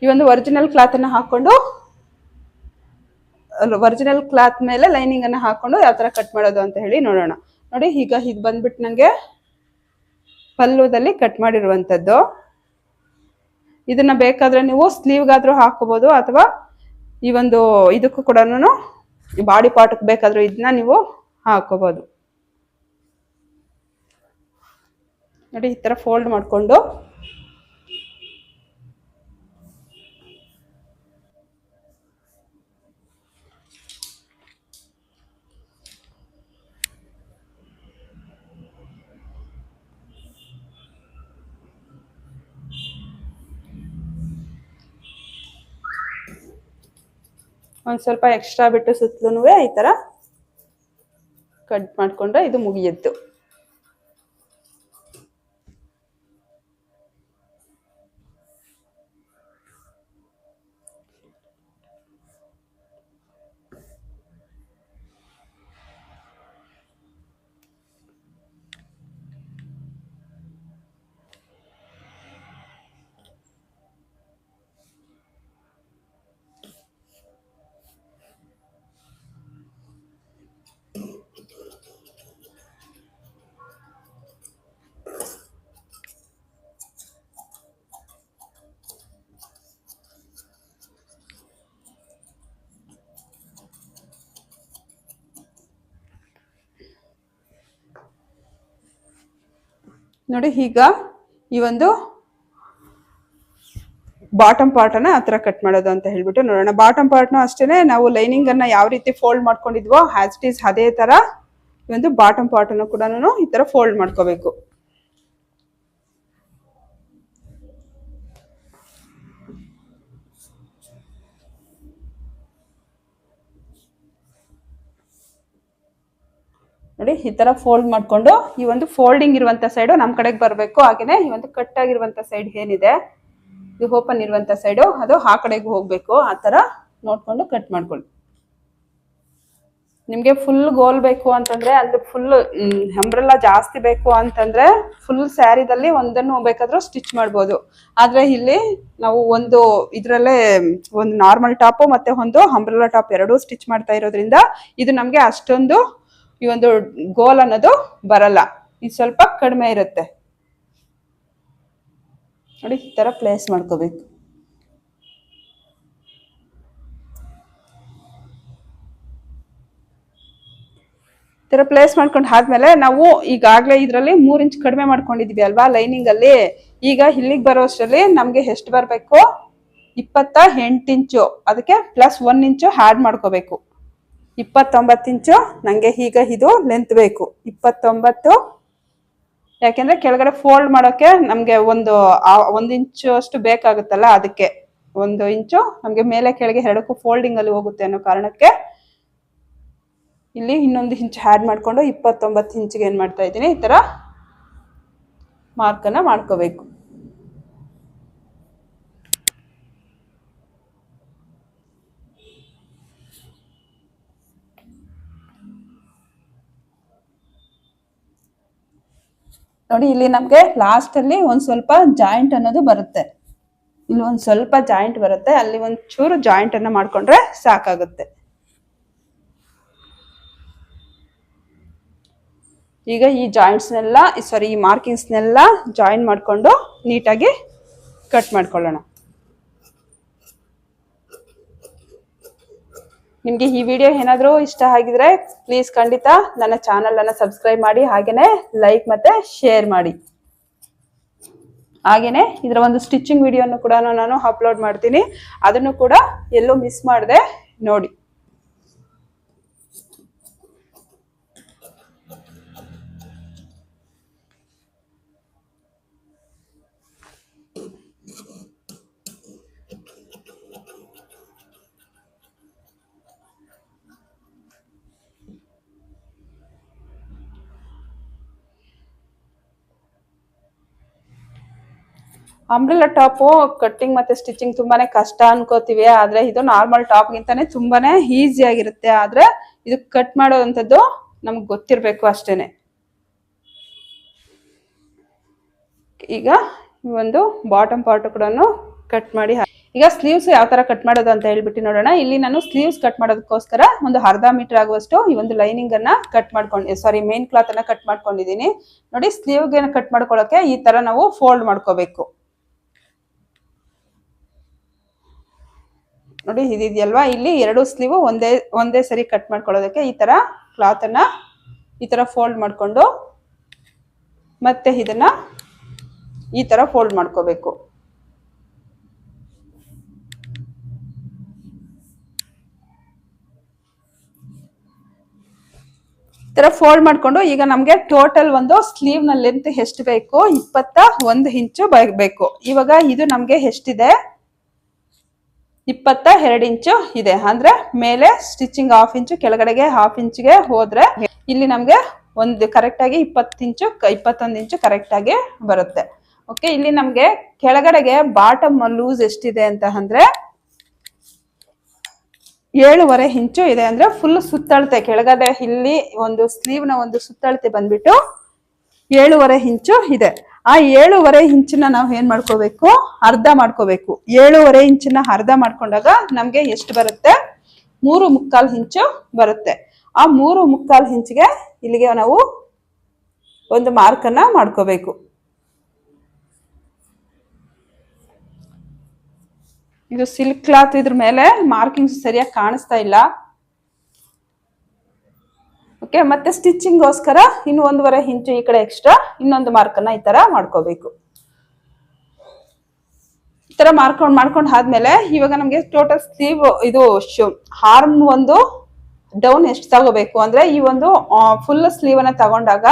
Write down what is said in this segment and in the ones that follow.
ಈ ಒಂದು original cloth ಅನ್ನ ಹಾಕೊಂಡು ಒರಿಜಿನಲ್ ಕ್ಲಾತ್ ಮೇಲೆ ಲೈನಿಂಗ್ ಅನ್ನ ಹಾಕೊಂಡು ಯಾವ ತರ ಕಟ್ ಮಾಡೋದು ಅಂತ ಹೇಳಿ ನೋಡೋಣ. ನೋಡಿ ಈಗ ಇದು ಬಂದ್ಬಿಟ್ಟು ನಂಗೆ ಪಲ್ಲುದಲ್ಲಿ ಕಟ್ ಮಾಡಿರುವಂತದ್ದು. ಇದನ್ನ ಬೇಕಾದ್ರೆ ನೀವು ಸ್ಲೀವ್ಗಾದ್ರೂ ಹಾಕೋಬಹುದು ಅಥವಾ ಈ ಒಂದು ಇದಕ್ಕೂ ಕೂಡ ಬಾಡಿ ಪಾರ್ಟ್ ಬೇಕಾದ್ರೂ ಇದನ್ನ ನೀವು ಹಾಕೋಬಹುದು. ನೋಡಿ ಈ ತರ ಫೋಲ್ಡ್ ಮಾಡ್ಕೊಂಡು ಒಂದು ಸ್ವಲ್ಪ ಎಕ್ಸ್ಟ್ರಾ ಬಿಟ್ಟು ಸುತ್ತಲೂ ಈ ತರ ಕಟ್ ಮಾಡ್ಕೊಂಡ್ರೆ ಇದು ಮುಗಿಯುತ್ತೆ. ನೋಡಿ ಈಗ ಈ ಒಂದು ಬಾಟಮ್ ಪಾರ್ಟ್ ಅನ್ನ ಆ ತರ ಕಟ್ ಮಾಡೋದು ಅಂತ ಹೇಳ್ಬಿಟ್ಟು ನೋಡೋಣ. ಬಾಟಮ್ ಪಾರ್ಟ್ನು ಅಷ್ಟೇನೆ ನಾವು ಲೈನಿಂಗ್ ಅನ್ನ ಯಾವ ರೀತಿ ಫೋಲ್ಡ್ ಮಾಡ್ಕೊಂಡಿದ್ವೋ ಆಸ್ ಇಟ್ ಈಸ್ ಅದೇ ತರ ಈ ಒಂದು ಬಾಟಮ್ ಪಾರ್ಟ್ ಅನ್ನು ಕೂಡ ಈ ತರ ಫೋಲ್ಡ್ ಮಾಡ್ಕೋಬೇಕು. ನೋಡಿ ಈ ತರ ಫೋಲ್ಡ್ ಮಾಡ್ಕೊಂಡು ಈ ಒಂದು ಫೋಲ್ಡಿಂಗ್ ಇರುವಂತ ಸೈಡು ನಮ್ ಕಡೆಗೆ ಬರಬೇಕು. ಹಾಗೇನೆ ಈ ಒಂದು ಕಟ್ ಆಗಿರುವಂತ ಸೈಡ್ ಏನಿದೆ ಇದು ಓಪನ್ ಇರುವಂತ ಸೈಡು ಅದು ಆ ಕಡೆಗೆ ಹೋಗ್ಬೇಕು. ಆ ತರ ನೋಡ್ಕೊಂಡು ಕಟ್ ಮಾಡ್ಕೊಳ್ಳಿ. ನಿಮ್ಗೆ ಫುಲ್ ಗೋಲ್ ಬೇಕು ಅಂತಂದ್ರೆ ಅಂದ್ರೆ ಫುಲ್ ಅಂಬ್ರೆಲ್ಲಾ ಜಾಸ್ತಿ ಬೇಕು ಅಂತಂದ್ರೆ ಫುಲ್ ಸ್ಯಾರಿದಲ್ಲಿ ಒಂದನ್ನು ಬೇಕಾದ್ರೂ ಸ್ಟಿಚ್ ಮಾಡ್ಬೋದು. ಆದ್ರೆ ಇಲ್ಲಿ ನಾವು ಒಂದು ಇದ್ರಲ್ಲೇ ಒಂದು ನಾರ್ಮಲ್ ಟಾಪ್ ಮತ್ತೆ ಒಂದು ಅಂಬ್ರೆಲ್ಲಾ ಟಾಪ್ ಎರಡೂ ಸ್ಟಿಚ್ ಮಾಡ್ತಾ ಇರೋದ್ರಿಂದ ಇದು ನಮ್ಗೆ ಅಷ್ಟೊಂದು ಈ ಒಂದು ಗೋಲ್ ಅನ್ನೋದು ಬರಲ್ಲ, ಇದು ಸ್ವಲ್ಪ ಕಡಿಮೆ ಇರುತ್ತೆ. ನೋಡಿ ಈ ತರ ಪ್ಲೇಸ್ ಮಾಡ್ಕೋಬೇಕು. ಈ ತರ ಪ್ಲೇಸ್ ಮಾಡ್ಕೊಂಡು ಆದ್ಮೇಲೆ ನಾವು ಈಗಾಗ್ಲೇ ಇದ್ರಲ್ಲಿ 3 ಇಂಚ್ ಕಡಿಮೆ ಮಾಡ್ಕೊಂಡಿದ್ವಿ ಅಲ್ವಾ ಲೈನಿಂಗ್ ಅಲ್ಲಿ. ಈಗ ಇಲ್ಲಿಗೆ ಬರೋ ಅಷ್ಟರಲ್ಲಿ ನಮ್ಗೆ ಎಷ್ಟು ಬರ್ಬೇಕು 28 ಇಂಚು, ಅದಕ್ಕೆ ಪ್ಲಸ್ 1 ಇಂಚು ಆಡ್ ಮಾಡ್ಕೋಬೇಕು. 29 ಇಂಚು ನಂಗೆ ಈಗ ಇದು ಲೆಂತ್ ಬೇಕು 29. ಯಾಕೆಂದ್ರೆ ಕೆಳಗಡೆ ಫೋಲ್ಡ್ ಮಾಡೋಕೆ ನಮ್ಗೆ ಒಂದು 1 ಇಂಚು ಅಷ್ಟು ಬೇಕಾಗುತ್ತಲ್ಲ, ಅದಕ್ಕೆ 1 ಇಂಚು ನಮ್ಗೆ ಮೇಲೆ ಕೆಳಗೆ ಎರಡಕ್ಕೂ ಫೋಲ್ಡಿಂಗ್ ಅಲ್ಲಿ ಹೋಗುತ್ತೆ ಅನ್ನೋ ಕಾರಣಕ್ಕೆ ಇಲ್ಲಿ ಇನ್ನೊಂದು ಇಂಚ್ ಆಡ್ ಮಾಡ್ಕೊಂಡು 29 ಇಂಚಿಗೆ ಏನ್ ಮಾಡ್ತಾ ಇದ್ದೀನಿ ಈ ತರ ಮಾರ್ಕ್ ಅನ್ನ ಮಾಡ್ಕೋಬೇಕು. ನೋಡಿ ಇಲ್ಲಿ ನಮ್ಗೆ ಲಾಸ್ಟ್ ಅಲ್ಲಿ ಒಂದ್ ಸ್ವಲ್ಪ ಜಾಯಿಂಟ್ ಅನ್ನೋದು ಬರುತ್ತೆ. ಇಲ್ಲಿ ಒಂದ್ ಸ್ವಲ್ಪ ಜಾಯಿಂಟ್ ಬರುತ್ತೆ, ಅಲ್ಲಿ ಒಂದ್ ಚೂರು ಜಾಯಿಂಟ್ ಅನ್ನ ಮಾಡ್ಕೊಂಡ್ರೆ ಸಾಕಾಗುತ್ತೆ. ಈಗ ಈ ಜಾಯಿಂಟ್ಸ್ನೆಲ್ಲ ಈ ಮಾರ್ಕಿಂಗ್ಸ್ನೆಲ್ಲ ಜಾಯಿನ್ ಮಾಡ್ಕೊಂಡು ನೀಟಾಗಿ ಕಟ್ ಮಾಡ್ಕೊಳ್ಳೋಣ. ನಿಮ್ಗೆ ಈ ವಿಡಿಯೋ ಏನಾದರೂ ಇಷ್ಟ ಆಗಿದ್ರೆ ಪ್ಲೀಸ್ ಖಂಡಿತ ನನ್ನ ಚಾನಲ್ ಅನ್ನ ಸಬ್ಸ್ಕ್ರೈಬ್ ಮಾಡಿ, ಹಾಗೇನೆ ಲೈಕ್ ಮತ್ತೆ ಶೇರ್ ಮಾಡಿ. ಹಾಗೇನೆ ಇದರ ಒಂದು ಸ್ಟಿಚಿಂಗ್ ವಿಡಿಯೋನು ಕೂಡ ನಾನು ಅಪ್ಲೋಡ್ ಮಾಡ್ತೀನಿ, ಅದನ್ನು ಕೂಡ ಎಲ್ಲೂ ಮಿಸ್ ಮಾಡದೆ ನೋಡಿ. ಅಂಬ್ರೆಲಾ ಟಾಪ್ ಕಟ್ಟಿಂಗ್ ಮತ್ತೆ ಸ್ಟಿಚಿಂಗ್ ತುಂಬಾನೇ ಕಷ್ಟ ಅನ್ಕೋತೀವಿ, ಆದ್ರೆ ಇದು ನಾರ್ಮಲ್ ಟಾಪ್ ಗಿಂತಾನೆ ತುಂಬಾನೇ ಈಸಿ ಆಗಿರುತ್ತೆ. ಆದ್ರೆ ಇದು ಕಟ್ ಮಾಡೋದಂಥದ್ದು ನಮ್ಗೆ ಗೊತ್ತಿರ್ಬೇಕು ಅಷ್ಟೇನೆ. ಈಗ ಈ ಒಂದು ಬಾಟಮ್ ಪಾರ್ಟ್ ಕೂಡ ಕಟ್ ಮಾಡಿ ಈಗ ಸ್ಲೀವ್ಸ್ ಯಾವ ತರ ಕಟ್ ಮಾಡೋದು ಅಂತ ಹೇಳ್ಬಿಟ್ಟು ನೋಡೋಣ. ಇಲ್ಲಿ ನಾನು ಸ್ಲೀವ್ಸ್ ಕಟ್ ಮಾಡೋದಕ್ಕೋಸ್ಕರ ಒಂದು ಅರ್ಧ ಮೀಟರ್ ಆಗುವಷ್ಟು ಈ ಒಂದು ಲೈನಿಂಗ್ ಅನ್ನ ಕಟ್ ಮಾಡ್ಕೊಂಡು ಮೇನ್ ಕ್ಲಾತ್ ಅನ್ನ ಕಟ್ ಮಾಡ್ಕೊಂಡಿದೀನಿ. ನೋಡಿ ಸ್ಲೀವ್ಗೆ ಕಟ್ ಮಾಡ್ಕೊಳ್ಳೋಕೆ ಈ ತರ ನಾವು ಫೋಲ್ಡ್ ಮಾಡ್ಕೋಬೇಕು. ನೋಡಿ ಇದಿದೆಯಲ್ವಾ, ಇಲ್ಲಿ ಎರಡು ಸ್ಲೀವ್ ಒಂದೇ ಸರಿ ಕಟ್ ಮಾಡ್ಕೊಳ್ಳೋದಕ್ಕೆ ಈ ತರ ಕ್ಲಾತ್ ಅನ್ನ ಈ ತರ ಫೋಲ್ಡ್ ಮಾಡ್ಕೊಂಡು ಮತ್ತೆ ಇದನ್ನ ಈ ತರ ಫೋಲ್ಡ್ ಮಾಡ್ಕೋಬೇಕು. ಈ ತರ ಫೋಲ್ಡ್ ಮಾಡ್ಕೊಂಡು ಈಗ ನಮ್ಗೆ ಟೋಟಲ್ ಒಂದು ಸ್ಲೀವ್ ನ ಲೆಂತ್ ಎಷ್ಟು ಬೇಕು, 21 ಇಂಚು ಬೇಕು. ಇವಾಗ ಇದು ನಮ್ಗೆ ಎಷ್ಟಿದೆ, 22 ಇಂಚು ಇದೆ. ಅಂದ್ರೆ ಮೇಲೆ ಸ್ಟಿಚಿಂಗ್ 1/2 ಇಂಚು, ಕೆಳಗಡೆಗೆ 1/2 ಇಂಚಿಗೆ ಹೋದ್ರೆ ಇಲ್ಲಿ ನಮ್ಗೆ ಒಂದು ಕರೆಕ್ಟ್ ಆಗಿ 21 ಇಂಚು ಕರೆಕ್ಟ್ ಆಗಿ ಬರುತ್ತೆ. ಓಕೆ, ಇಲ್ಲಿ ನಮ್ಗೆ ಕೆಳಗಡೆಗೆ ಬಾಟಮ್ ಲೂಸ್ ಎಷ್ಟಿದೆ ಅಂತ ಅಂದ್ರೆ 7.5 ಇಂಚು ಇದೆ. ಅಂದ್ರೆ ಫುಲ್ ಸುತ್ತಳತೆ ಕೆಳಗಡೆ ಇಲ್ಲಿ ಒಂದು ಸ್ಲೀವ್ ನ ಒಂದು ಸುತ್ತಳತೆ ಬಂದ್ಬಿಟ್ಟು 7.5 ಇಂಚು ಇದೆ. ಆ 7.5 ಇಂಚನ್ನ ನಾವು ಏನ್ ಮಾಡ್ಕೋಬೇಕು, ಅರ್ಧ ಮಾಡ್ಕೋಬೇಕು. 7.5 ಇಂಚನ್ನ ಅರ್ಧ ಮಾಡ್ಕೊಂಡಾಗ ನಮ್ಗೆ ಎಷ್ಟು ಬರುತ್ತೆ, 3.25 ಇಂಚು ಬರುತ್ತೆ. ಆ 3.25 ಇಂಚಿಗೆ ಇಲ್ಲಿಗೆ ನಾವು ಒಂದು ಮಾರ್ಕ್ ಅನ್ನ ಮಾಡ್ಕೋಬೇಕು. ಇದು ಸಿಲ್ಕ್ ಕ್ಲಾತ್, ಇದ್ರ ಮೇಲೆ ಮಾರ್ಕಿಂಗ್ಸ್ ಸರಿಯಾಗಿ ಕಾಣಿಸ್ತಾ ಇಲ್ಲ. ಓಕೆ, ಮತ್ತೆ ಸ್ಟಿಚಿಂಗ್ ಗೋಸ್ಕರ ಇನ್ನು 1.5 ಇಂಚು ಈ ಕಡೆ ಎಕ್ಸ್ಟ್ರಾ ಇನ್ನೊಂದು ಮಾರ್ಕ್ ಅನ್ನ ಈ ತರ ಮಾಡ್ಕೋಬೇಕು. ಈ ತರ ಮಾಡ್ಕೊಂಡು ಆದ್ಮೇಲೆ ಇವಾಗ ನಮ್ಗೆ ಟೋಟಲ್ ಸ್ಲೀವ್ ಇದು ಆರ್ಮ್ ಒಂದು ಡೌನ್ ಎಷ್ಟು ತಗೋಬೇಕು ಅಂದ್ರೆ ಈ ಒಂದು ಫುಲ್ ಸ್ಲೀವ್ ಅನ್ನ ತಗೊಂಡಾಗ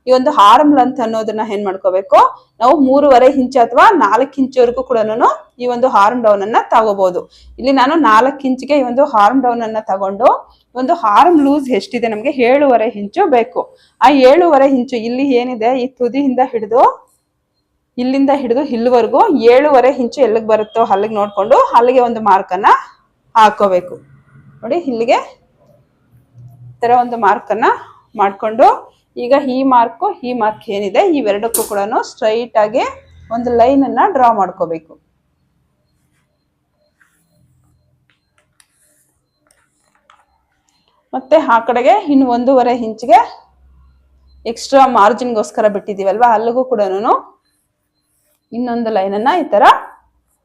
ಈ ಒಂದು ಆರ್ಮ್ ಲೆಂತ್ ಅನ್ನೋದನ್ನ ಏನ್ ಮಾಡ್ಕೋಬೇಕು, ನಾವು 3.5 ಇಂಚು ಅಥವಾ 4 ಇಂಚುವರೆಗೂ ಕೂಡ ಈ ಒಂದು ಆರ್ಮ್ ಡೌನ್ ಅನ್ನ ತಗೋಬಹುದು. ಇಲ್ಲಿ ನಾನು 4 ಇಂಚಿಗೆ ಈ ಒಂದು ಆರ್ಮ್ ಡೌನ್ ಅನ್ನ ತಗೊಂಡು ಒಂದು ಆರ್ಮ್ ಲೂಸ್ ಎಷ್ಟಿದೆ ನಮ್ಗೆ 7.5 ಇಂಚು ಬೇಕು. ಆ 7.5 ಇಂಚು ಇಲ್ಲಿ ಏನಿದೆ ಈ ತುದಿಯಿಂದ ಹಿಡಿದು ಇಲ್ಲಿಂದ ಹಿಡಿದು ಇಲ್ಲಿವರೆಗೂ 7.5 ಇಂಚು ಎಲ್ಲಿಗೆ ಬರುತ್ತೋ ಅಲ್ಲಿಗೆ ನೋಡ್ಕೊಂಡು ಅಲ್ಲಿಗೆ ಒಂದು ಮಾರ್ಕ್ ಅನ್ನ ಹಾಕೋಬೇಕು. ನೋಡಿ ಇಲ್ಲಿಗೆ ತರ ಒಂದು ಮಾರ್ಕ್ ಅನ್ನ ಮಾಡ್ಕೊಂಡು ಈಗ ಈ ಮಾರ್ಕ್ ಏನಿದೆ ಇವೆರಡಕ್ಕೂ ಕೂಡ ಸ್ಟ್ರೈಟ್ ಆಗಿ ಒಂದು ಲೈನ್ ಅನ್ನ ಡ್ರಾ ಮಾಡ್ಕೋಬೇಕು. ಮತ್ತೆ ಆ ಕಡೆಗೆ ಇನ್ನು 1.5 ಇಂಚಿಗೆ ಎಕ್ಸ್ಟ್ರಾ ಮಾರ್ಜಿನ್ಗೋಸ್ಕರ ಬಿಟ್ಟಿದೀವಲ್ವಾ, ಅಲ್ಲಿಗೂ ಕೂಡ ಇನ್ನೊಂದು ಲೈನ್ ಅನ್ನ ಈ ತರ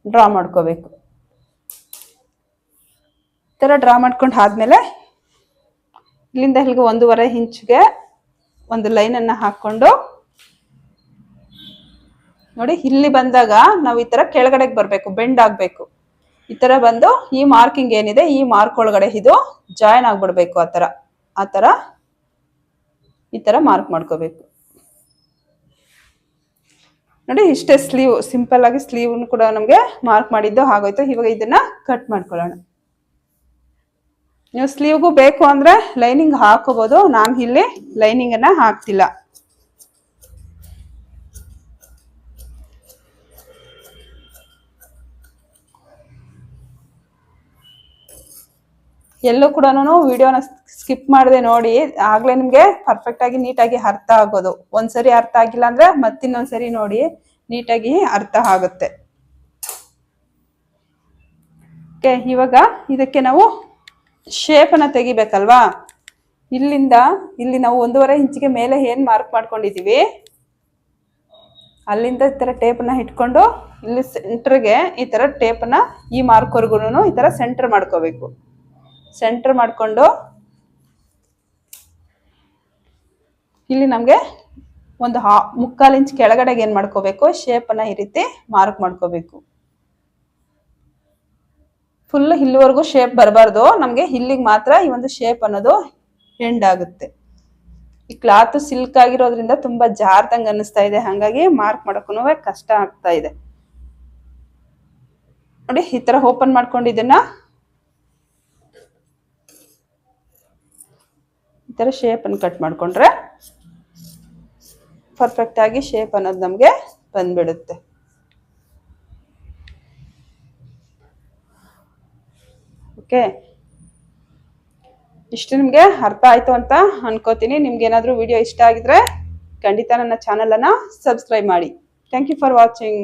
ಡ್ರಾ ಮಾಡ್ಕೋಬೇಕು. ಈ ತರ ಡ್ರಾ ಮಾಡ್ಕೊಂಡು ಆದ್ಮೇಲೆ ಇಲ್ಲಿಂದ ಇಲ್ಲಿಗೆ 1.5 ಇಂಚಿಗೆ ಒಂದು ಲೈನ್ ಅನ್ನ ಹಾಕೊಂಡು ನೋಡಿ ಇಲ್ಲಿ ಬಂದಾಗ ನಾವು ಈ ತರ ಕೆಳಗಡೆಗೆ ಬರ್ಬೇಕು, ಬೆಂಡ್ ಆಗ್ಬೇಕು. ಈ ತರ ಬಂದು ಈ ಮಾರ್ಕಿಂಗ್ ಏನಿದೆ ಈ ಮಾರ್ಕ್ ಒಳಗಡೆ ಇದು ಜಾಯಿನ್ ಆಗ್ಬಿಡ್ಬೇಕು. ಆ ತರ ಈ ತರ ಮಾರ್ಕ್ ಮಾಡ್ಕೋಬೇಕು. ನೋಡಿ ಇಷ್ಟೇ ಸ್ಲೀವ್, ಸಿಂಪಲ್ ಆಗಿ ಸ್ಲೀವ್ ಕೂಡ ನಮ್ಗೆ ಮಾರ್ಕ್ ಮಾಡಿದ್ದು ಆಗೋಯ್ತು. ಇವಾಗ ಇದನ್ನ ಕಟ್ ಮಾಡ್ಕೊಳ್ಳೋಣ. ನೀವು ಸ್ಲೀವ್ಗೂ ಬೇಕು ಅಂದ್ರೆ ಲೈನಿಂಗ್ ಹಾಕೋಬಹುದು, ನಾನು ಇಲ್ಲಿ ಲೈನಿಂಗ್ ಅನ್ನ ಹಾಕ್ತಿಲ್ಲ. ಎಲ್ಲೂ ಕೂಡ ವಿಡಿಯೋನ ಸ್ಕಿಪ್ ಮಾಡದೆ ನೋಡಿ, ಆಗ್ಲೇ ನಿಮ್ಗೆ ಪರ್ಫೆಕ್ಟ್ ಆಗಿ ನೀಟಾಗಿ ಅರ್ಥ ಆಗೋದು. ಒಂದ್ಸರಿ ಅರ್ಥ ಆಗಿಲ್ಲ ಅಂದ್ರೆ ಮತ್ತಿನ್ನೊಂದ್ಸರಿ ನೋಡಿ, ನೀಟಾಗಿ ಅರ್ಥ ಆಗುತ್ತೆ. ಓಕೆ, ಇವಾಗ ಇದಕ್ಕೆ ನಾವು ಶೇಪ್ ಅನ್ನ ತೆಗಿಬೇಕಲ್ವಾ. ಇಲ್ಲಿಂದ ಇಲ್ಲಿ ನಾವು 1.5 ಇಂಚಿಗೆ ಮೇಲೆ ಏನ್ ಮಾರ್ಕ್ ಮಾಡ್ಕೊಂಡಿದೀವಿ ಅಲ್ಲಿಂದ ಈ ತರ ಟೇಪ್ ಅನ್ನ ಇಟ್ಕೊಂಡು ಇಲ್ಲಿ ಸೆಂಟರ್ಗೆ ಈ ತರ ಟೇಪ್ ಅನ್ನ ಈ ಮಾರ್ಕ್ ವರ್ಗು ಈ ತರ ಸೆಂಟರ್ ಮಾಡ್ಕೋಬೇಕು. ಸೆಂಟರ್ ಮಾಡ್ಕೊಂಡು ಇಲ್ಲಿ ನಮ್ಗೆ ಒಂದು 3/4 ಇಂಚ್ ಕೆಳಗಡೆಗೆ ಏನ್ ಮಾಡ್ಕೋಬೇಕು, ಶೇಪ್ ಅನ್ನ ಈ ರೀತಿ ಮಾರ್ಕ್ ಮಾಡ್ಕೋಬೇಕು. ಫುಲ್ ಇಲ್ಲಿವರೆಗೂ ಶೇಪ್ ಬರಬಾರ್ದು, ನಮ್ಗೆ ಇಲ್ಲಿಗೆ ಮಾತ್ರ ಈ ಒಂದು ಶೇಪ್ ಅನ್ನೋದು ಎಂಡ್ ಆಗುತ್ತೆ. ಈ ಕ್ಲಾತ್ ಸಿಲ್ಕ್ ಆಗಿರೋದ್ರಿಂದ ತುಂಬಾ ಜಾರ್ದಂಗ್ ಅನ್ನಿಸ್ತಾ ಇದೆ, ಹಾಗಾಗಿ ಮಾರ್ಕ್ ಮಾಡೋಕ್ಕೂ ಕಷ್ಟ ಆಗ್ತಾ ಇದೆ. ನೋಡಿ ಈ ತರ ಓಪನ್ ಮಾಡ್ಕೊಂಡು ಇದನ್ನ ಈ ತರ ಶೇಪ್ ಅನ್ನು ಕಟ್ ಮಾಡ್ಕೊಂಡ್ರೆ ಪರ್ಫೆಕ್ಟ್ ಆಗಿ ಶೇಪ್ ಅನ್ನೋದು ನಮ್ಗೆ ಬಂದ್ಬಿಡುತ್ತೆ. ಓಕೆ, ಇಷ್ಟು ನಿಮ್ಗೆ ಅರ್ಥ ಆಯ್ತು ಅಂತ ಅನ್ಕೋತೀನಿ. ನಿಮ್ಗೆ ಏನಾದ್ರೂ ವಿಡಿಯೋ ಇಷ್ಟ ಆಗಿದ್ರೆ ಖಂಡಿತ ನನ್ನ ಚಾನಲ್ ಅನ್ನ ಸಬ್ಸ್ಕ್ರೈಬ್ ಮಾಡಿ. Thank you for watching.